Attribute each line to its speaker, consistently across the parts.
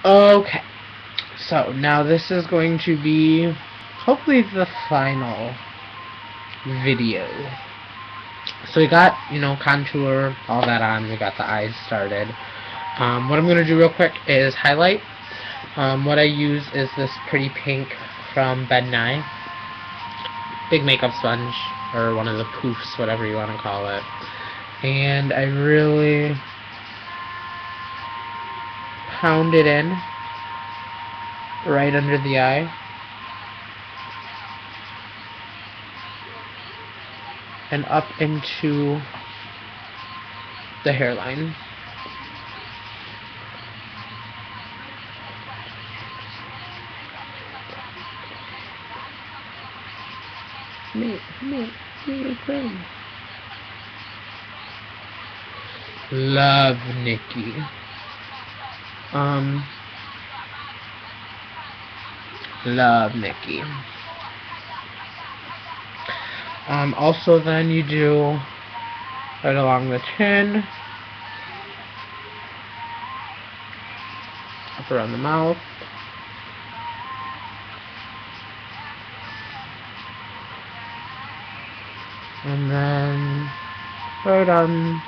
Speaker 1: Okay, so now this is going to be hopefully the final video. So we got, contour, all that on, we got the eyes started. What I'm going to do real quick is highlight. What I use is this pretty pink from Ben Nye. Big makeup sponge, or one of the poofs, whatever you want to call it. And I really pound it in right under the eye. And up into the hairline. Love Nikki. Love Nikki. Also then you do right along the chin, up around the mouth, and then right on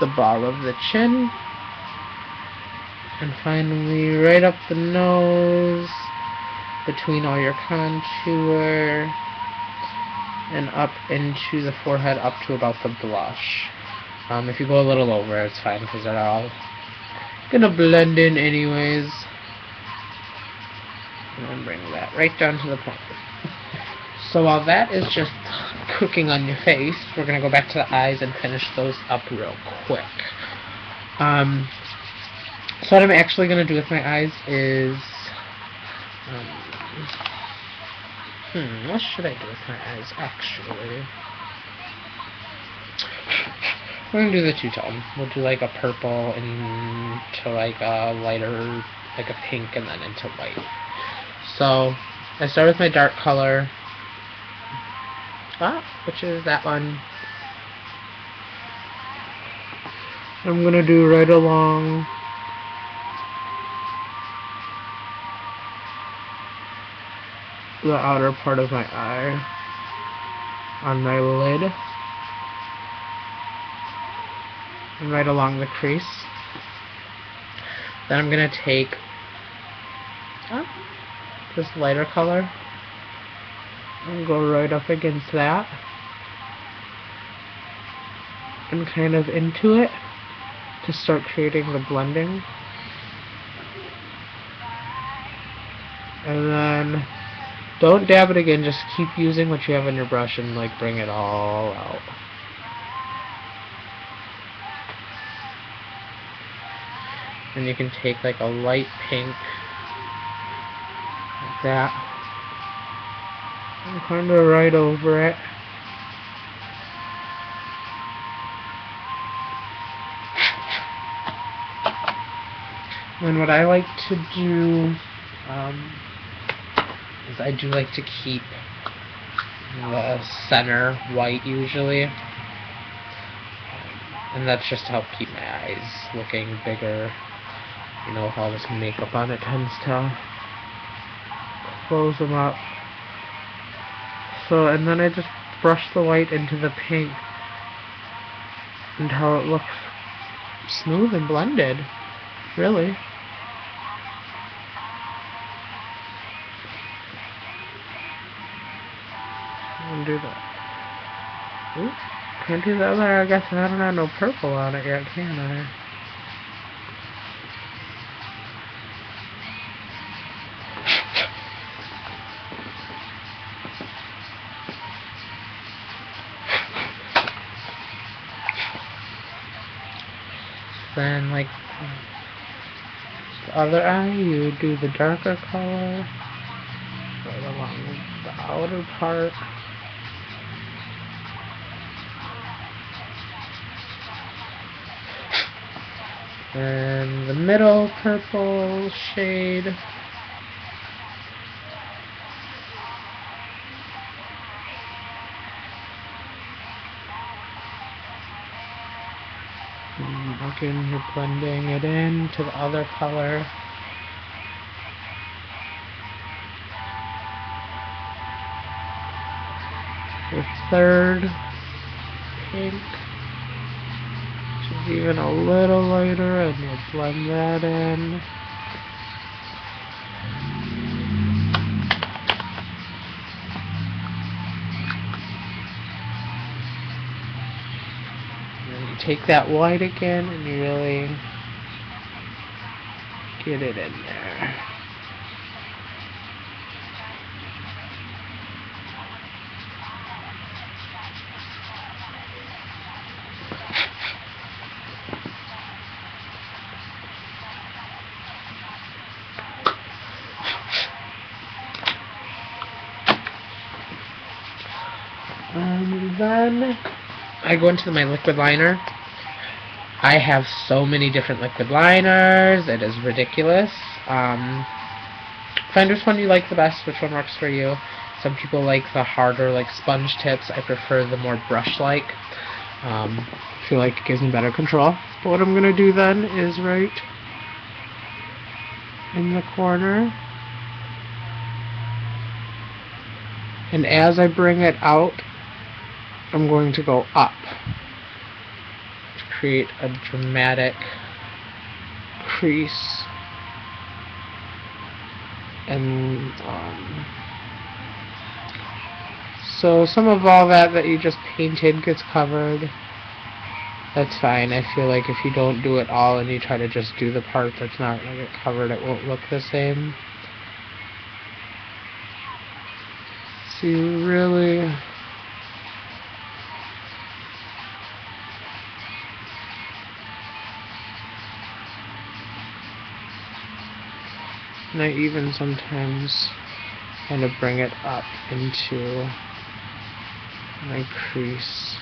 Speaker 1: the ball of the chin, and finally right up the nose, between all your contour, and up into the forehead, up to about the blush. If you go a little over, it's fine, because they're all gonna blend in anyways. And then bring that right down to the point. So while that is just cooking on your face, we're gonna go back to the eyes and finish those up real quick. So what I'm actually gonna do with my eyes is, what should I do with my eyes actually? We're gonna do the two-tone. We'll do like a purple into like a lighter, like a pink, and then into white. So I start with my dark color, which is that one. I'm gonna do right along the outer part of my eye, on my lid, and right along the crease. Then I'm gonna take this lighter color and go right up against that and kind of into it to start creating the blending. And then don't dab it again, just keep using what you have on your brush and like bring it all out. And you can take like a light pink, like that, and kind of right over it. And what I like to do is I do like to keep the center white usually, and that's just to help keep my eyes looking bigger. You know, with all this makeup on, it tends to close them up. So, and then I just brush the white into the pink until it looks smooth and blended, really. And do that. Ooh, can't do the other, I guess I don't have no purple on it yet, can I? Then, like, the other eye, you do the darker color right along the outer part. And the middle purple shade. Again, you're blending it in to the other color. The third pink, which is even a little lighter, and we'll blend that in. And then you take that white again and you really get it in there. And then I go into my liquid liner. I have so many different liquid liners, it is ridiculous. Find which one you like the best, which one works for you. Some people like the harder, like sponge tips. I prefer the more brush-like. I feel like it gives me better control. But what I'm going to do then is right in the corner. And as I bring it out, I'm going to go up to create a dramatic crease. And so some of all that you just painted gets covered. That's fine. I feel like if you don't do it all and you try to just do the part that's not going to get covered, it won't look the same. So you really and I even sometimes kind of bring it up into my crease.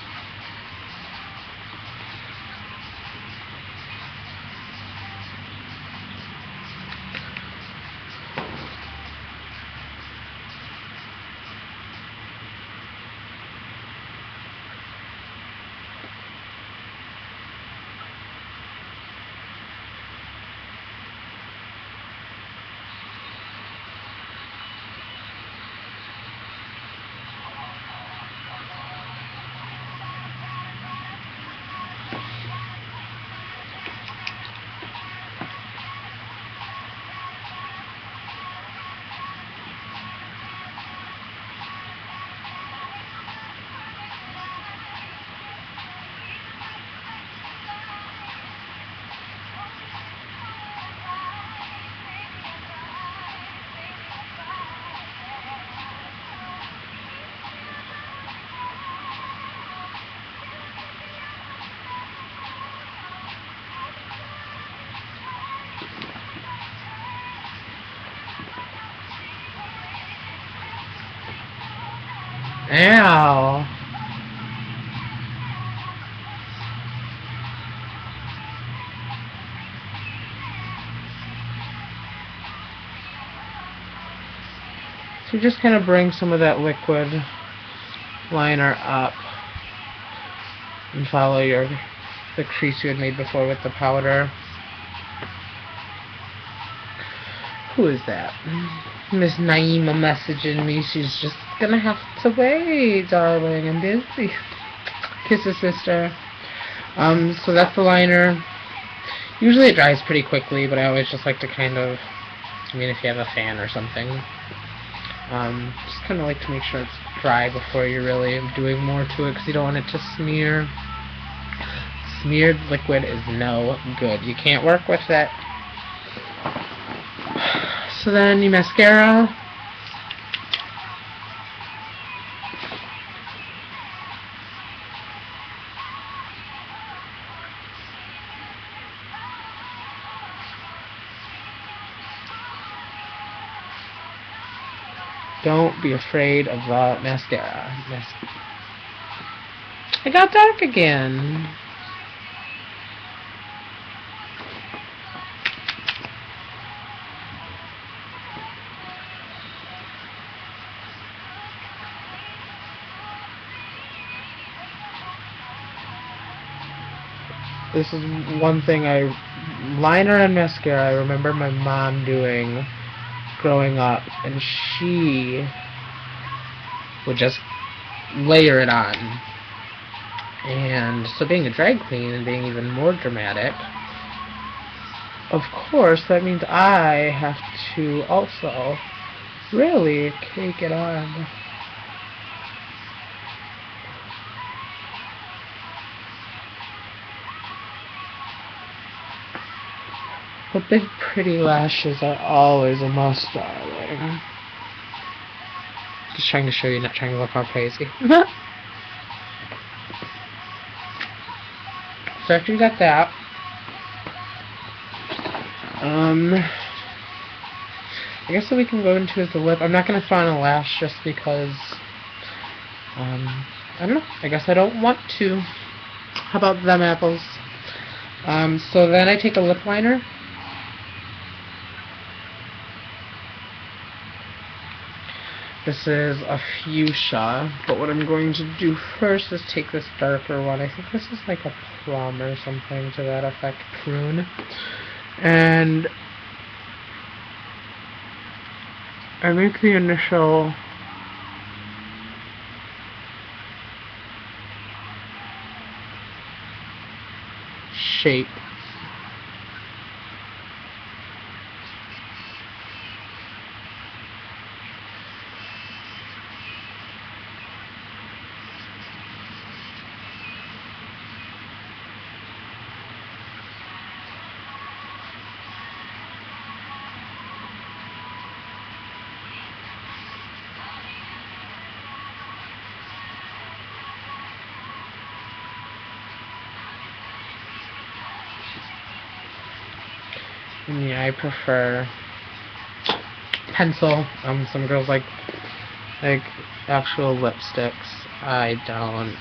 Speaker 1: Ow! So just kind of bring some of that liquid liner up and follow the crease you had made before with the powder. Who is that? Miss Naima messaging me. She's just gonna have to wait, darling. I'm busy. Kisses, sister. So that's the liner. Usually it dries pretty quickly, but I always just like to kind of, I mean, if you have a fan or something, just kind of like to make sure it's dry before you're really doing more to it, because you don't want it to smear. Smeared liquid is no good. You can't work with that. So then you mascara. Don't be afraid of the mascara. It got dark again. This is one thing liner and mascara, I remember my mom doing growing up, and she would just layer it on. And so being a drag queen and being even more dramatic, of course, that means I have to also really cake it on. But big pretty lashes are always a must, darling. Just trying to show you, not trying to look all crazy. So after you got that, I guess what we can go into is the lip. I'm not going to throw on a lash just because, I don't know. I guess I don't want to. How about them apples? So then I take a lip liner. This is a fuchsia, but what I'm going to do first is take this darker one. I think this is like a plum or something to that effect, prune. And I make the initial shape. And yeah, I prefer pencil. Some girls like actual lipsticks. I don't.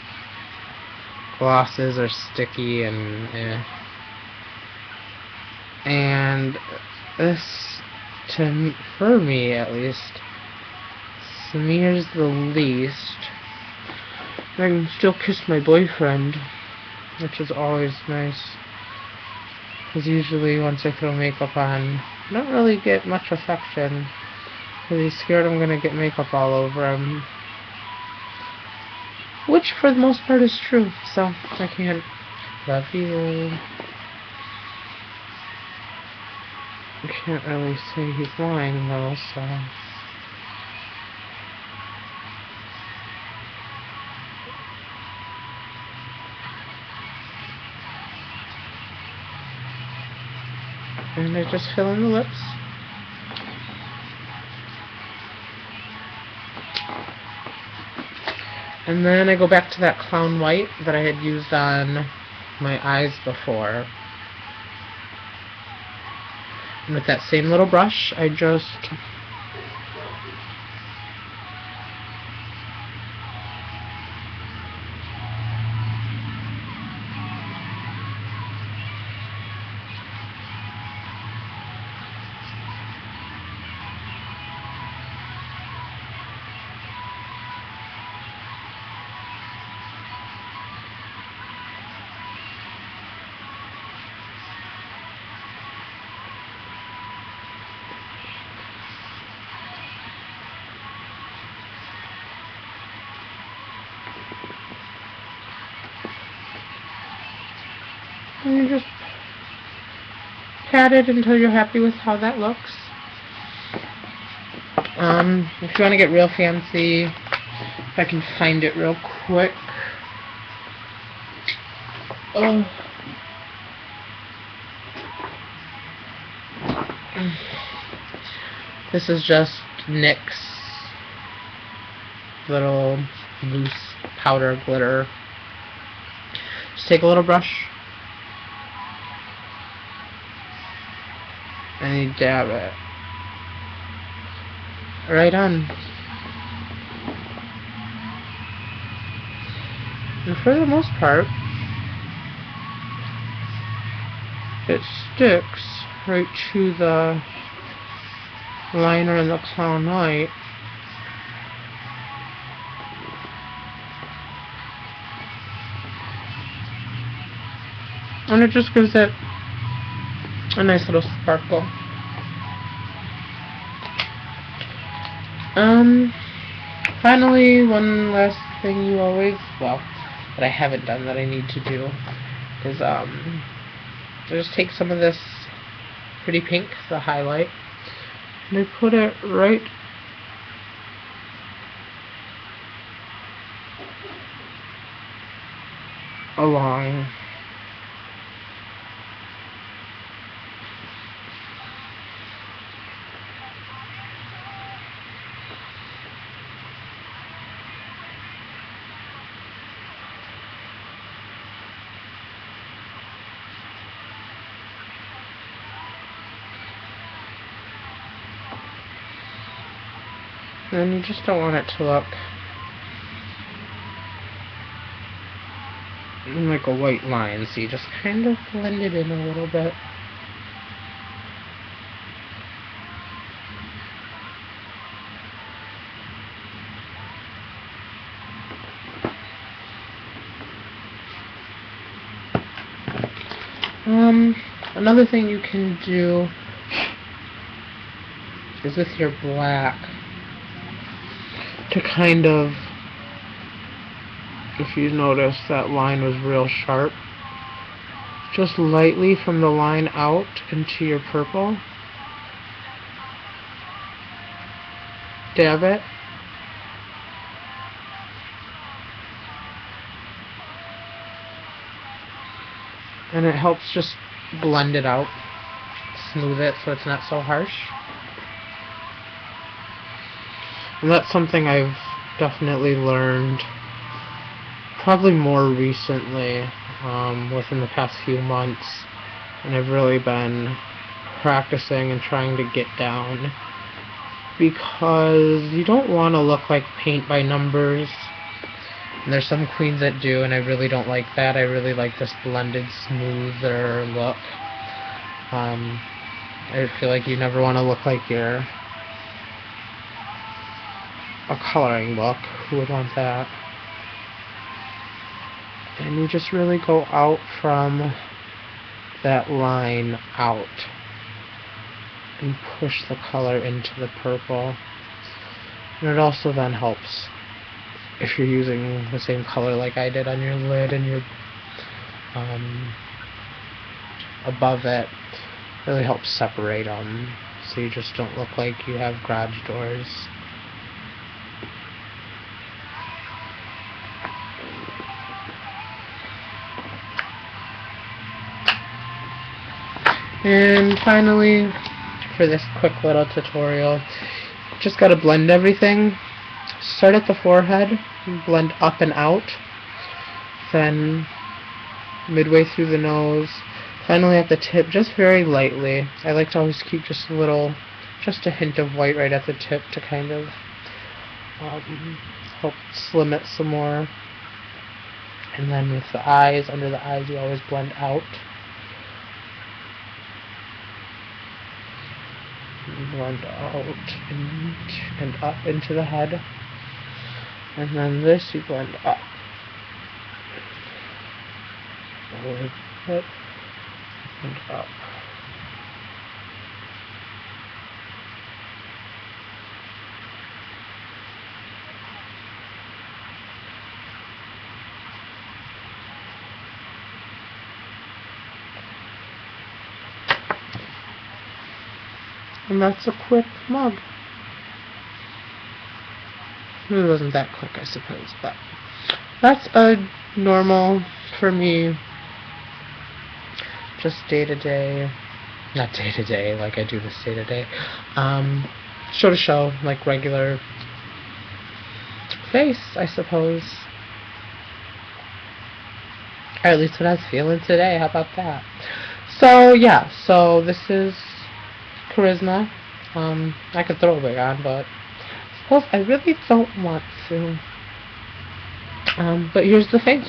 Speaker 1: Glosses are sticky and And this, for me at least, smears the least. I can still kiss my boyfriend, which is always nice. Because usually once I throw makeup on, I don't really get much affection. Because he's scared I'm going to get makeup all over him. Which for the most part is true, so I can't love you. I can't really say he's lying though, so. And I just fill in the lips. And then I go back to that clown white that I had used on my eyes before. And with that same little brush, I just and you just pat it until you're happy with how that looks. If you want to get real fancy, if I can find it real quick. Oh. This is just NYX's little loose powder glitter. Just take a little brush and you dab it right on. And for the most part, it sticks right to the liner in the clown white. And it just gives it a nice little sparkle. Finally, one last thing you always, well, that I haven't done that I need to do is just take some of this pretty pink, the highlight, and I put it right along and you just don't want it to look like a white line, so you just kind of blend it in a little bit. Another thing you can do is with your black to kind of, if you notice that line was real sharp, just lightly from the line out into your purple, dab it, and it helps just blend it out, smooth it so it's not so harsh. And that's something I've definitely learned probably more recently, within the past few months, and I've really been practicing and trying to get down, because you don't want to look like paint by numbers. And there's some queens that do, and I really don't like that. I really like this blended, smoother look. I feel like you never want to look like you're a coloring book. Who would want that? And you just really go out from that line out and push the color into the purple. And it also then helps if you're using the same color like I did on your lid and your above it, really helps separate them so you just don't look like you have garage doors. And finally, for this quick little tutorial, just gotta blend everything. Start at the forehead, blend up and out, then midway through the nose, finally at the tip, just very lightly. I like to always keep just a hint of white right at the tip to kind of help slim it some more. And then with the eyes, under the eyes, you always blend out. Blend out and up into the head. And then this you blend up. Blend up. And that's a quick mug. It wasn't that quick, I suppose, but that's a normal, for me, just day-to-day, not day-to-day, like I do this day-to-day, show-to-show, like regular face, I suppose. Or at least what I was feeling today, how about that? So, yeah, so this is Karizma. I could throw a wig on, but I suppose I really don't want to. But here's the face.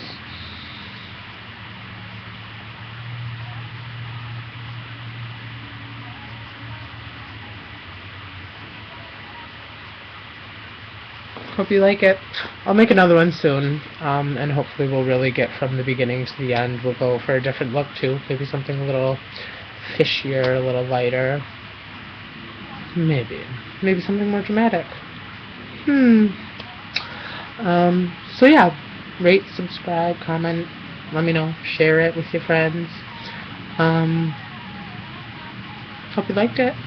Speaker 1: Hope you like it. I'll make another one soon, and hopefully we'll really get from the beginning to the end. We'll go for a different look too, maybe something a little fishier, a little lighter. Maybe something more dramatic. So yeah, rate, subscribe, comment, let me know, share it with your friends. Hope you liked it.